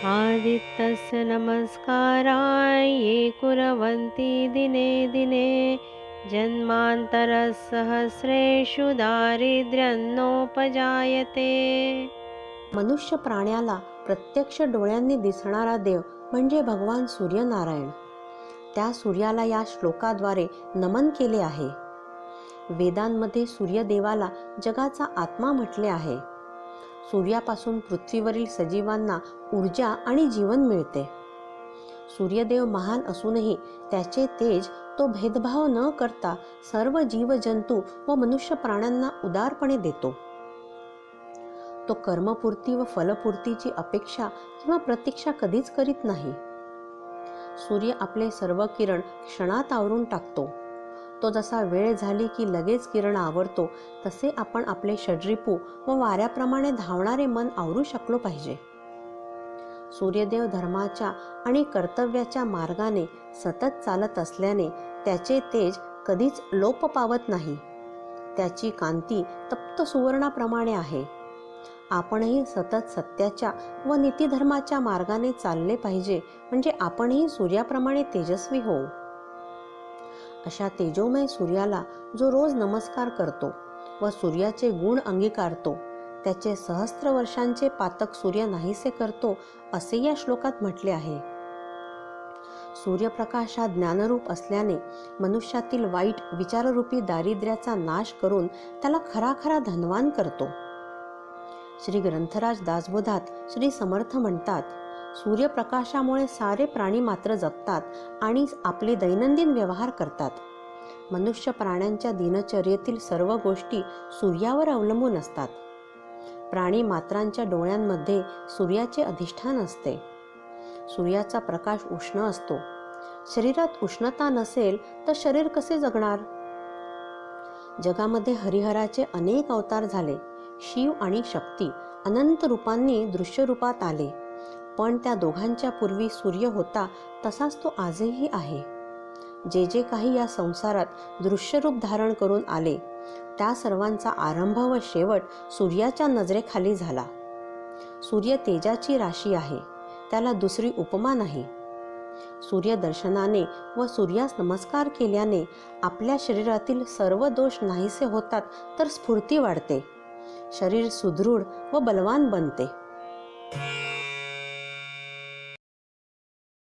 आदित्यस्य नमस्काराय ये कुर्वन्ति दिने दिने जन्मान्तरसहस्रेषु दारिद्र्यं नोपजायते। मनुष्य प्राण्याला प्रत्यक्ष डोळ्यांनी दिसणारा देव म्हणजे भगवान सूर्यनारायण. त्या सूर्याला या श्लोकाद्वारे नमन केले आहे. वेदांमध्ये सूर्यदेवाला जगाचा आत्मा म्हटले आहे. सूर्यापासून पृथ्वीवरील सजीवांना ऊर्जा आणि जीवन मिळते. सूर्यदेव महान असूनही त्याचे तेज तो भेदभाव न करता सर्व जीवजंतू व मनुष्य प्राण्यांना उदारपणे देतो. तो कर्मपूर्ती व फलपूर्तीची अपेक्षा किंवा प्रतीक्षा कधीच करीत नाही. सूर्य आपले सर्व किरण क्षणात आवरून टाकतो. तो जसा वेळ झाली की लगेच किरण आवरतो, तसे आपण आपले षड्रिपू व वाऱ्याप्रमाणे धावणारे मन आवरू शकलो पाहिजे. सूर्यदेव धर्माच्या आणि कर्तव्याच्या मार्गाने सतत चालत असल्याने त्याचे तेज कधीच लोप पावत नाही. त्याची कांती तप्त सुवर्णाप्रमाणे आहे. आपणही सतत सत्याच्या व नीतिधर्माच्या मार्गाने चालले पाहिजे, म्हणजे आपणही सूर्याप्रमाणे तेजस्वी होऊ. अशा तेजोमय सूर्याला जो रोज नमस्कार करतो व सूर्याचे गुण अंगीकारतो, त्याचे सहस्त्र वर्षांचे पातक सूर्य नाहीसे करतो, असे या श्लोकात म्हटले आहे. सूर्यप्रकाश हा ज्ञानरूप असल्याने मनुष्यातील वाईट विचाररूपी दारिद्र्याचा नाश करून त्याला खरा धनवान करतो. श्री ग्रंथराज दासबोधात श्री समर्थ म्हणतात, सूर्यप्रकाशामुळे सारे प्राणी मात्र जगतात आणि आपले दैनंदिन व्यवहार करतात. मनुष्य प्राण्यांच्या दिनचर्येतील सर्व गोष्टी सूर्यावर अवलंबून असतात. प्राणी मात्रांच्या डोळ्यांमध्ये सूर्याचे अधिष्ठान असते. सूर्याचा प्रकाश उष्ण असतो. शरीरात उष्णता नसेल तर शरीर कसे जगणार? जगामध्ये हरिहराचे अनेक अवतार झाले. शिव आणि शक्ती अनंत रूपांनी दृश्य रूपात आले, पण त्या दोघांच्या पूर्वी सूर्य होता तसाच तो आजही आहे. जे जे काही या संसारात दृश्यरूप धारण करून आले, त्या सर्वांचा आरंभ व शेवट सूर्याच्या नजरेखाली झाला. सूर्य तेजाची राशी आहे, त्याला दुसरी उपमा नाही. सूर्यदर्शनाने व सूर्यास नमस्कार केल्याने आपल्या शरीरातील सर्व दोष नाहीसे होतात, तर स्फूर्ती वाढते. शरीर सुदृढ व बलवान बनते.